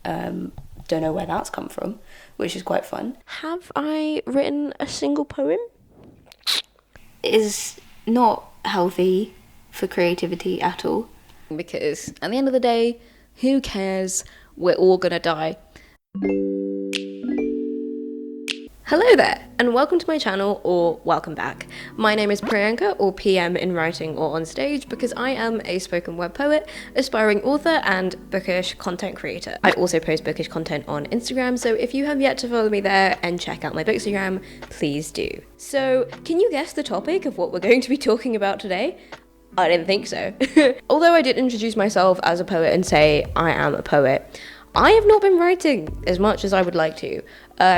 Don't know where that's come from, which is quite fun. Have I written a single poem? Is not healthy for creativity at all. Because at the end of the day, who cares? We're all gonna die. Hello there, and welcome to my channel, or welcome back. My name is Priyanka, or PM in writing or on stage, because I am a spoken word poet, aspiring author, and bookish content creator. I also post bookish content on Instagram, so if you have yet to follow me there and check out my Bookstagram, please do. So, can you guess the topic of what we're going to be talking about today? I didn't think so. Although I did introduce myself as a poet and say I am a poet, I have not been writing as much as I would like to.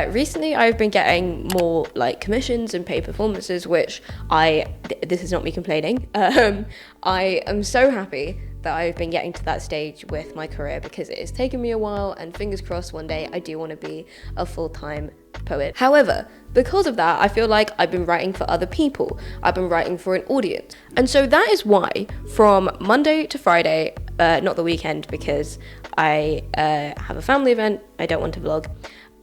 Recently, I've been getting more like commissions and paid performances, which this is not me complaining. I am so happy that I've been getting to that stage with my career because it has taken me a while, and fingers crossed one day I do want to be a full-time poet. However, because of that, I feel like I've been writing for other people. I've been writing for an audience. And so that is why from Monday to Friday, not the weekend because I have a family event, I don't want to vlog,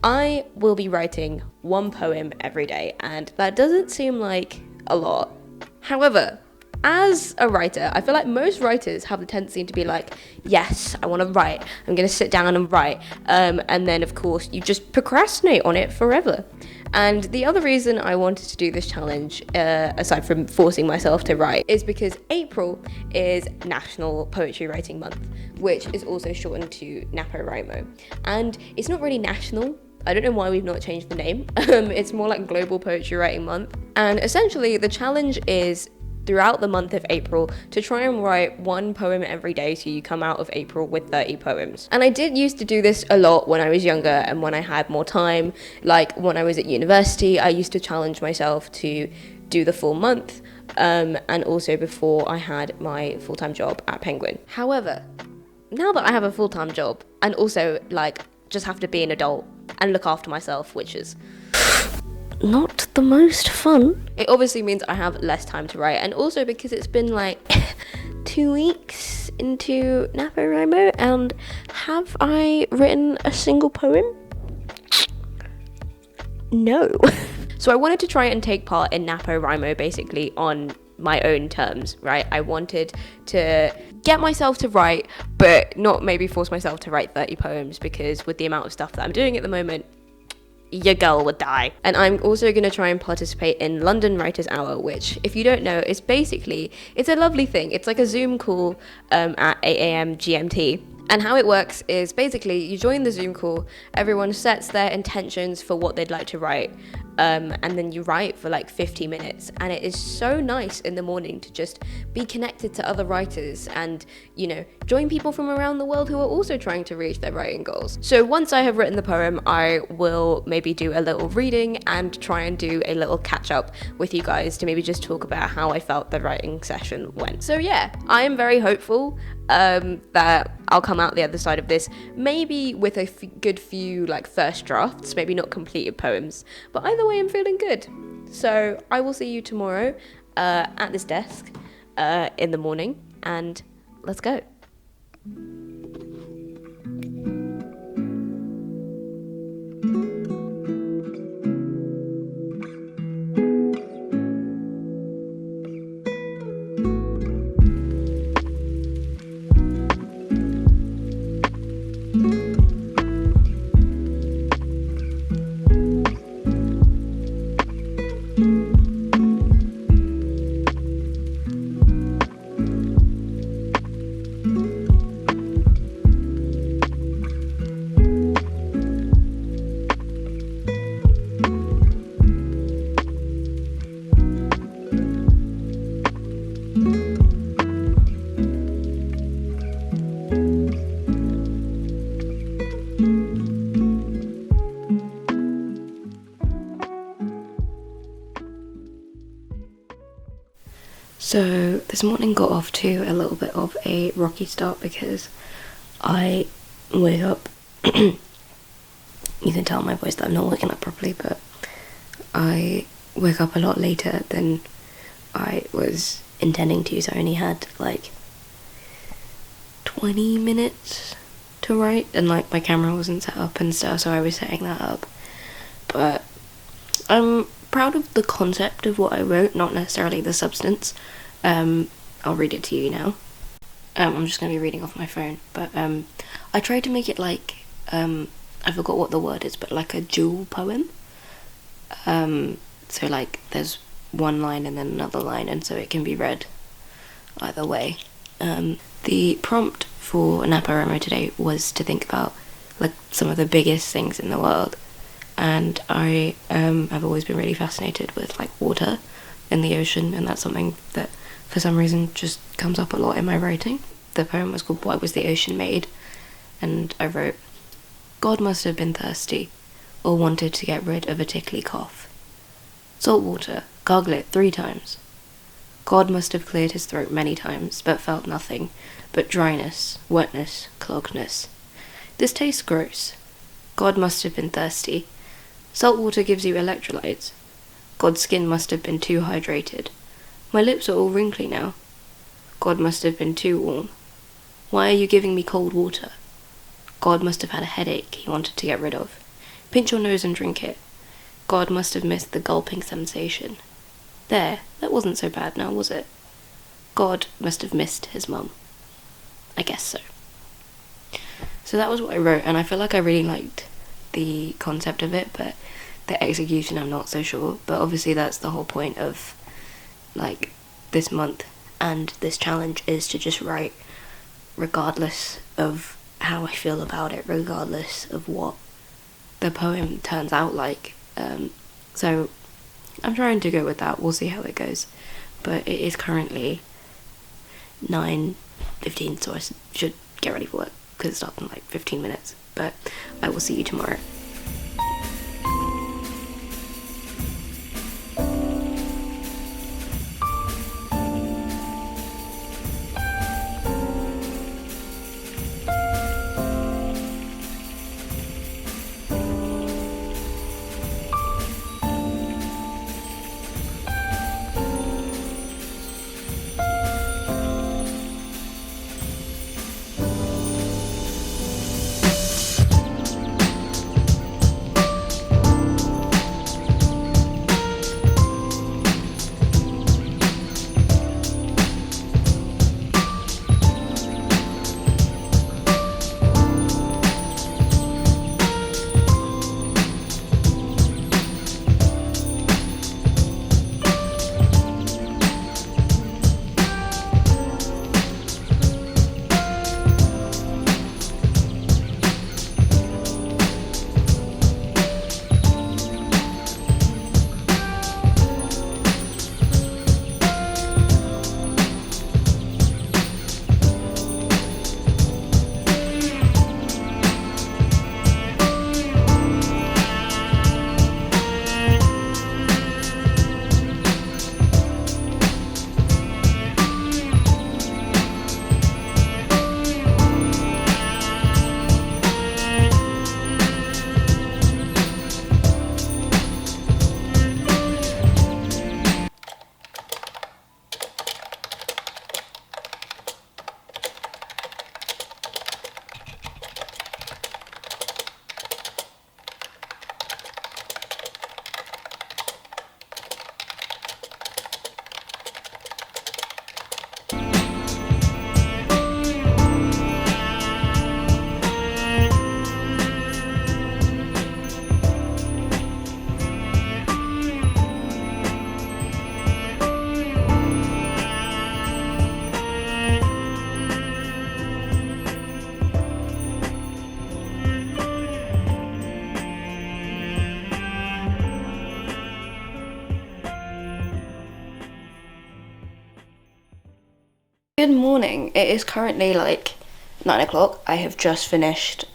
I will be writing one poem every day, and that doesn't seem like a lot. However, as a writer, I feel like most writers have the tendency to be like, yes, I want to write, I'm going to sit down and write, and then of course you just procrastinate on it forever. And the other reason I wanted to do this challenge, aside from forcing myself to write, is because April is National Poetry Writing Month, which is also shortened to napowrimo. And it's not really national. I don't know why we've not changed the name. It's more like Global Poetry Writing Month. And essentially the challenge is throughout the month of April to try and write one poem every day so you come out of April with 30 poems. And I did used to do this a lot when I was younger and when I had more time. Like when I was at university, I used to challenge myself to do the full month, and also before I had my full-time job at Penguin. However, now that I have a full-time job and also like just have to be an adult and look after myself, which is not the most fun, it obviously means I have less time to write. And also because it's been like 2 weeks into napowrimo, and have I written a single poem? No. So I wanted to try and take part in napowrimo basically on my own terms, right? I wanted to get myself to write, but not maybe force myself to write 30 poems, because with the amount of stuff that I'm doing at the moment, your girl would die. And I'm also going to try and participate in London Writers Hour, which, if you don't know, is basically, it's a lovely thing. It's like a Zoom call at 8 a.m. GMT. And how it works is basically you join the Zoom call, everyone sets their intentions for what they'd like to write, and then you write for like 50 minutes. And it is so nice in the morning to just be connected to other writers and, you know, join people from around the world who are also trying to reach their writing goals. So once I have written the poem, I will maybe do a little reading and try and do a little catch up with you guys to maybe just talk about how I felt the writing session went. So yeah, I am very hopeful that I'll come out the other side of this maybe with a good few like first drafts, maybe not completed poems, but either way I'm feeling good. So I will see you tomorrow at this desk in the morning, and let's go. So this morning got off to a little bit of a rocky start because I wake up, you can tell my voice that I'm not waking up properly, but I woke up a lot later than I was intending to, so I only had like 20 minutes to write, and like my camera wasn't set up and stuff, so I was setting that up. But I'm proud of the concept of what I wrote, not necessarily the substance. I'll read it to you now. I'm just going to be reading off my phone, but I tried to make it like, I forgot what the word is, but like a dual poem. So like there's one line and then another line, and so it can be read either way. The prompt for napowrimo today was to think about like some of the biggest things in the world, and I have always been really fascinated with like water and the ocean, and that's something that for some reason just comes up a lot in my writing. The poem was called Why Was the Ocean Made? And I wrote, God must have been thirsty, or wanted to get rid of a tickly cough. Salt water, gargle it 3 times. God must have cleared his throat many times, but felt nothing but dryness, wetness, cloggedness. This tastes gross. God must have been thirsty. Salt water gives you electrolytes. God's skin must have been too hydrated. My lips are all wrinkly now. God must have been too warm. Why are you giving me cold water? God must have had a headache he wanted to get rid of. Pinch your nose and drink it. God must have missed the gulping sensation. There, that wasn't so bad now, was it? God must have missed his mum. I guess so. So that was what I wrote, and I feel like I really liked the concept of it, but the execution I'm not so sure. But obviously that's the whole point of like this month and this challenge, is to just write regardless of how I feel about it, regardless of what the poem turns out like. So I'm trying to go with that. We'll see how it goes. But it is currently 9:15, so I should get ready for work because it starts in like 15 minutes. But I will see you tomorrow. Good morning. It is currently like 9 o'clock. I have just finished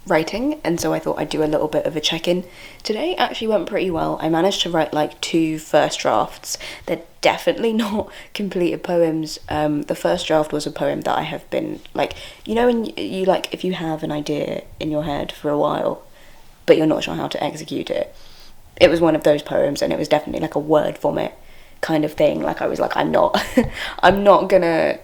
writing, and so I thought I'd do a little bit of a check-in. Today actually went pretty well. I managed to write like 2 first drafts. They're definitely not completed poems. The first draft was a poem that I have been like, you know, when you like, if you have an idea in your head for a while but you're not sure how to execute it. It was one of those poems, and it was definitely like a word vomit kind of thing. Like I was like, I'm not I'm not gonna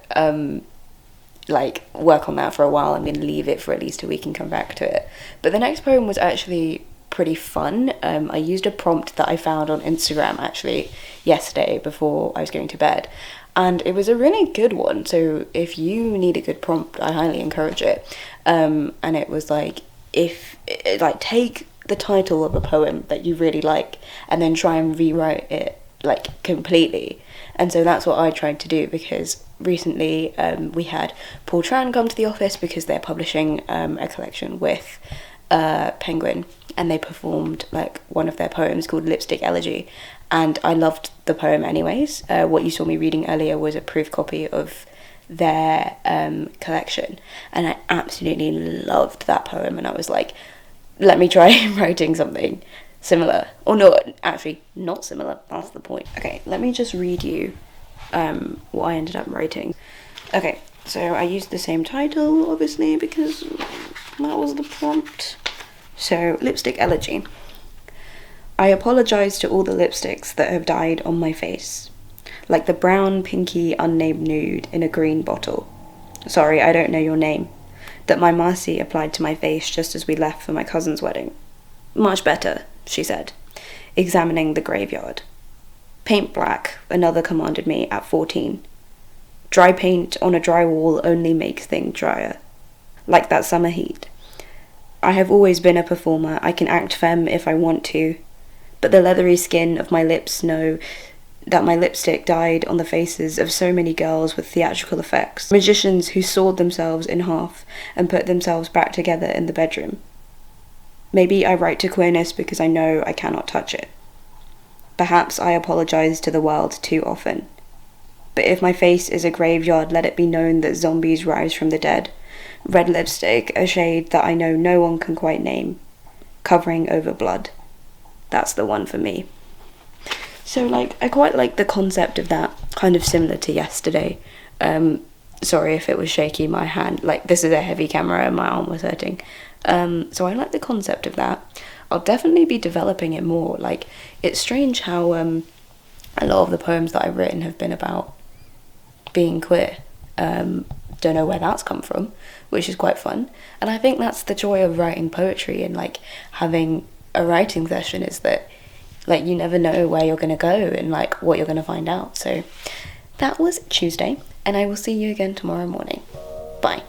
like work on that for a while. I'm going to leave it for at least a week and come back to it. But the next poem was actually pretty fun. I used a prompt that I found on Instagram actually yesterday before I was going to bed, and it was a really good one. So if you need a good prompt, I highly encourage it. And it was like, take the title of a poem that you really like and then try and rewrite it like completely. And so that's what I tried to do, because recently we had Paul Tran come to the office because they're publishing a collection with Penguin, and they performed like one of their poems called Lipstick Elegy, and I loved the poem anyways. What you saw me reading earlier was a proof copy of their collection, and I absolutely loved that poem, and I was like, let me try writing something similar. Or no, actually not similar, that's the point. Okay, let me just read you what I ended up writing. Okay, so I used the same title obviously because that was the prompt. So, Lipstick Elegy. I apologise to all the lipsticks that have died on my face, like the brown, pinky, unnamed nude in a green bottle. Sorry, I don't know your name. That my Marcy applied to my face just as we left for my cousin's wedding. Much better, she said, examining the graveyard. Paint black, another commanded me at 14. Dry paint on a dry wall only makes things drier. Like that summer heat. I have always been a performer. I can act femme if I want to. But the leathery skin of my lips know that my lipstick died on the faces of so many girls with theatrical effects. Magicians who sawed themselves in half and put themselves back together in the bedroom. Maybe I write to queerness because I know I cannot touch it. Perhaps I apologise to the world too often. But if my face is a graveyard, let it be known that zombies rise from the dead. Red lipstick, a shade that I know no one can quite name. Covering over blood. That's the one for me. So, like, I quite like the concept of that, kind of similar to yesterday. Sorry if it was shaky, my hand, like, this is a heavy camera and my arm was hurting. So I like the concept of that. I'll definitely be developing it more. Like, it's strange how a lot of the poems that I've written have been about being queer. Don't know where that's come from, which is quite fun. And I think that's the joy of writing poetry and like having a writing session, is that like you never know where you're gonna go and like what you're gonna find out. So that was Tuesday, and I will see you again tomorrow morning. Bye.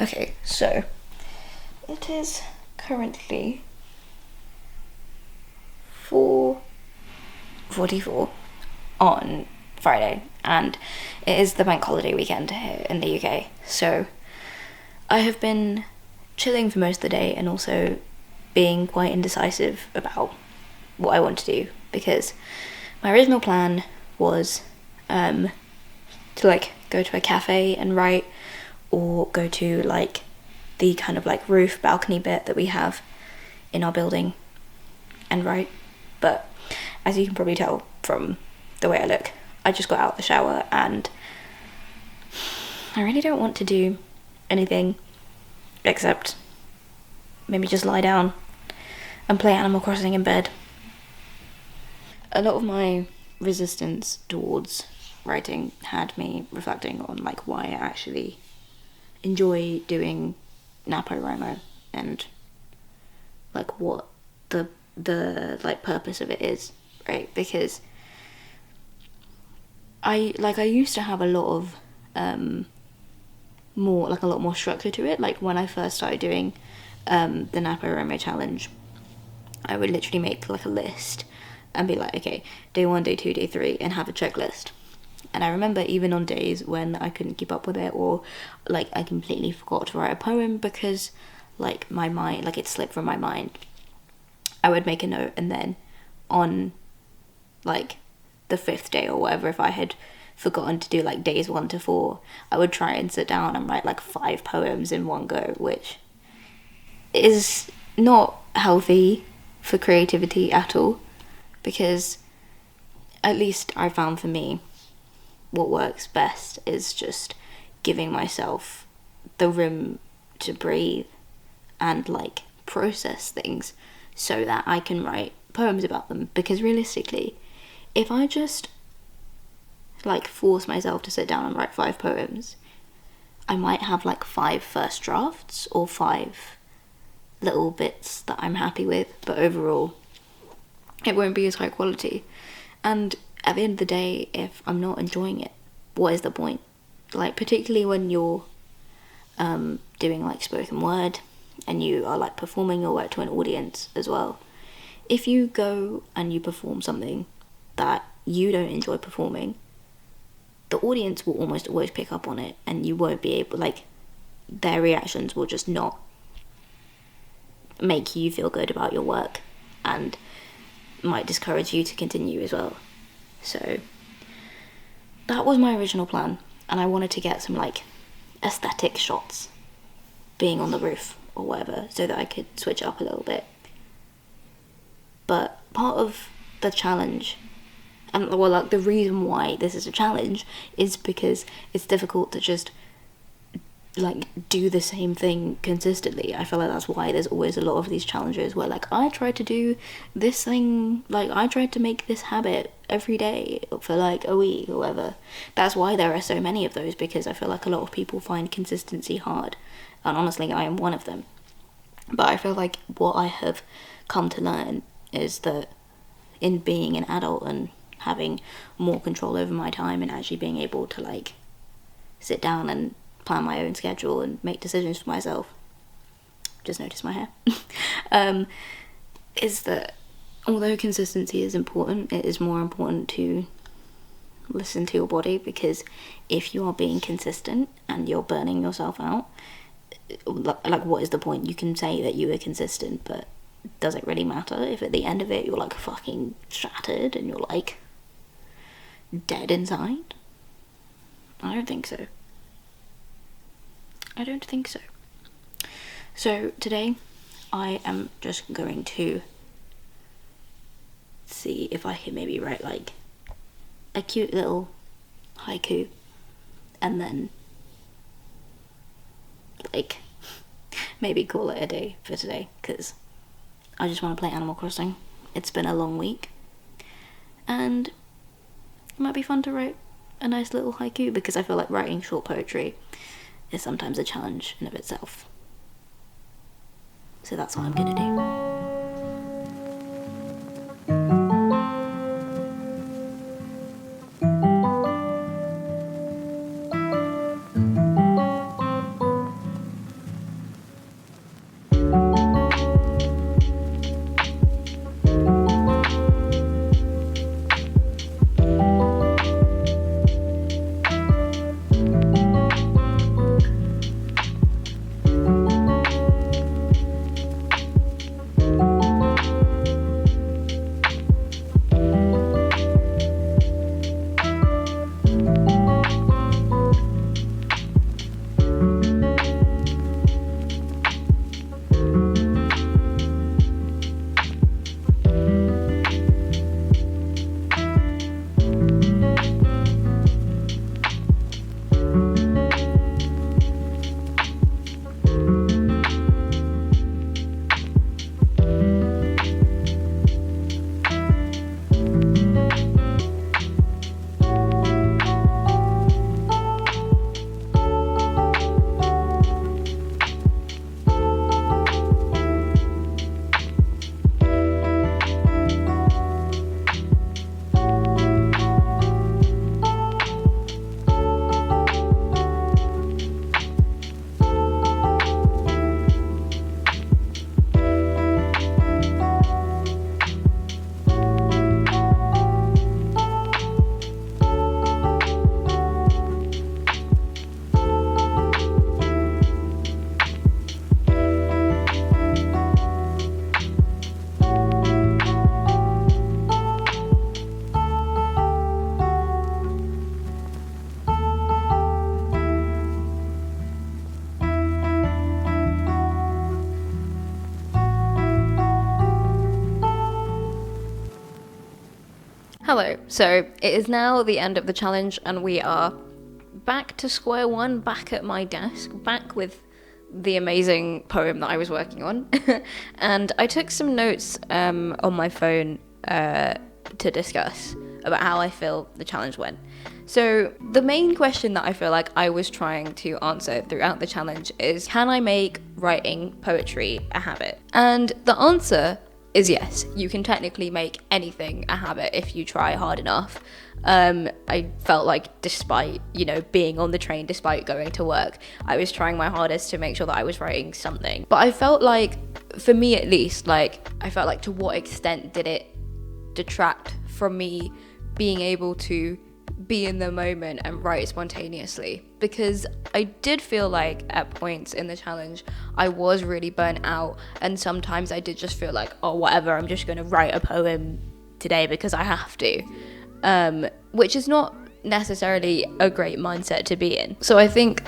Okay, so it is currently 4:44 on Friday, and it is the bank holiday weekend here in the UK. So I have been chilling for most of the day and also being quite indecisive about what I want to do, because my original plan was to like go to a cafe and write, or go to like the kind of like roof balcony bit that we have in our building and write. But as you can probably tell from the way I look, I just got out of the shower and I really don't want to do anything except maybe just lie down and play Animal Crossing in bed. A lot of my resistance towards writing had me reflecting on like why I actually enjoy doing napowrimo and like what the like purpose of it is, right? Because I used to have a lot of more like a lot more structure to it. Like when I first started doing the napowrimo challenge, I would literally make like a list and be like, okay, day 1, day 2, day 3, and have a checklist. And I remember even on days when I couldn't keep up with it, or like I completely forgot to write a poem because like my mind, like it slipped from my mind, I would make a note, and then on like the 5th day or whatever, if I had forgotten to do like days 1 to 4, I would try and sit down and write like 5 poems in one go, which is not healthy for creativity at all, because at least I found for me what works best is just giving myself the room to breathe and like process things so that I can write poems about them. Because realistically, if I just like force myself to sit down and write 5 poems, I might have like 5 first drafts or 5 little bits that I'm happy with, but overall it won't be as high quality. And at the end of the day, if I'm not enjoying it, what is the point? Like particularly when you're doing like spoken word and you are like performing your work to an audience as well, if you go and you perform something that you don't enjoy performing, the audience will almost always pick up on it, and you won't be able, like, their reactions will just not make you feel good about your work and might discourage you to continue as well. So that was my original plan, and I wanted to get some like aesthetic shots being on the roof or whatever so that I could switch it up a little bit. But part of the challenge, and well, like the reason why this is a challenge, is because it's difficult to just like do the same thing consistently. I feel like that's why there's always a lot of these challenges where like I tried to do this thing, like I tried to make this habit every day for like a week or whatever. That's why there are so many of those, because I feel like a lot of people find consistency hard, and honestly I am one of them. But I feel like what I have come to learn is that in being an adult and having more control over my time and actually being able to like sit down and plan my own schedule and make decisions for myself, just notice my hair, is that although consistency is important, it is more important to listen to your body, because if you are being consistent and you're burning yourself out, like what is the point? You can say that you were consistent, but does it really matter if at the end of it you're like fucking shattered and you're like dead inside? I don't think so. So today I am just going to see if I can maybe write like a cute little haiku, and then like maybe call it a day for today, because I just want to play Animal Crossing. It's been a long week, and it might be fun to write a nice little haiku, because I feel like writing short poetry is sometimes a challenge in of itself. So that's what I'm gonna do. Hello. So it is now the end of the challenge, and we are back to square one, back at my desk, back with the amazing poem that I was working on. And I took some notes on my phone to discuss about how I feel the challenge went. So the main question that I feel like I was trying to answer throughout the challenge is, can I make writing poetry a habit? And the answer is yes. You can technically make anything a habit if you try hard enough. I felt like despite, being on the train, despite going to work, I was trying my hardest to make sure that I was writing something. But I felt like, for me at least, I felt like to what extent did it detract from me being able to be in the moment and write spontaneously? Because I did feel like at points in the challenge I was really burnt out, and sometimes I did just feel like, oh, whatever, I'm just going to write a poem today because I have to, which is not necessarily a great mindset to be in. So I think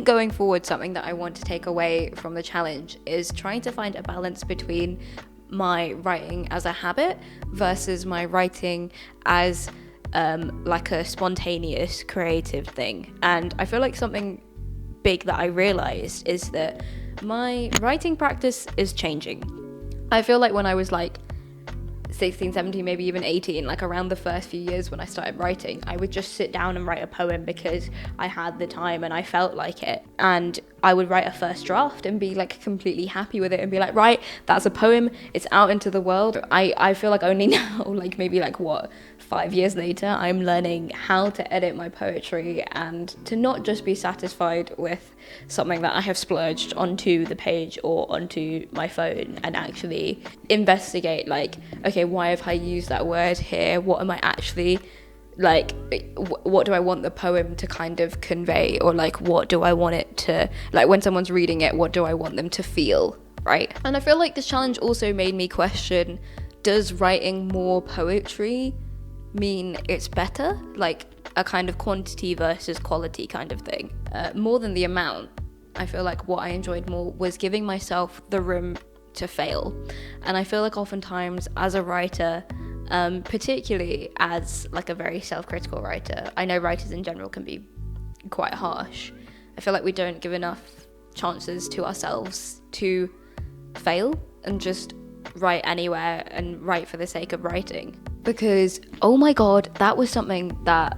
going forward, something that I want to take away from the challenge is trying to find a balance between my writing as a habit versus my writing as like a spontaneous creative thing. And I feel like something big that I realized is that my writing practice is changing. I feel like when I was 16, 17, maybe even 18, around the first few years when I started writing, I would just sit down and write a poem because I had the time and I felt like it. And I would write a first draft and be completely happy with it and be like, right, that's a poem, it's out into the world. I feel like only now, maybe 5 years later, I'm learning how to edit my poetry and to not just be satisfied with something that I have splurged onto the page or onto my phone, and actually investigate okay, why have I used that word here? What am I actually what do I want the poem to kind of convey? Or what do I want it to, when someone's reading it, what do I want them to feel, right? And I feel like this challenge also made me question, does writing more poetry mean it's better? A kind of quantity versus quality kind of thing. More than the amount, I feel like what I enjoyed more was giving myself the room to fail. And I feel like oftentimes as a writer, particularly as a very self-critical writer, I know writers in general can be quite harsh. I feel like we don't give enough chances to ourselves to fail and just write anywhere and write for the sake of writing. Because, oh my god, that was something that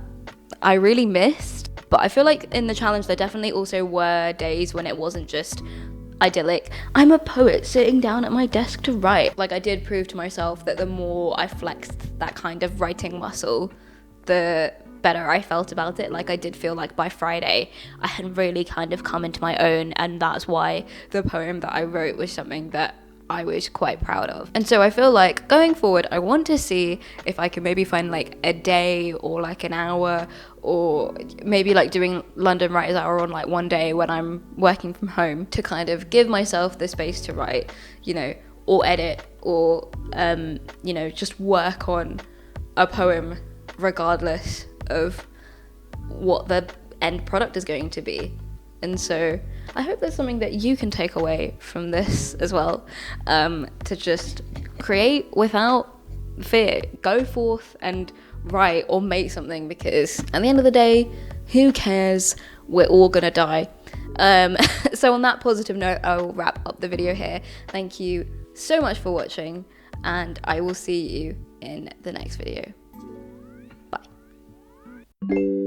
I really missed. But I feel like in the challenge there definitely also were days when it wasn't just idyllic, I'm a poet sitting down at my desk to write. I did prove to myself that the more I flexed that kind of writing muscle, the better I felt about it. I did feel like by Friday I had really kind of come into my own, and that's why the poem that I wrote was something that I was quite proud of. And so I feel like going forward, I want to see if I can maybe find a day or an hour, or maybe doing London Writers Hour on one day when I'm working from home, to kind of give myself the space to write, or edit, or just work on a poem regardless of what the end product is going to be. And so I hope there's something that you can take away from this as well, to just create without fear. Go forth and write or make something, because at the end of the day, who cares? We're all gonna die. So on that positive note, I will wrap up the video here. Thank you so much for watching, and I will see you in the next video. Bye.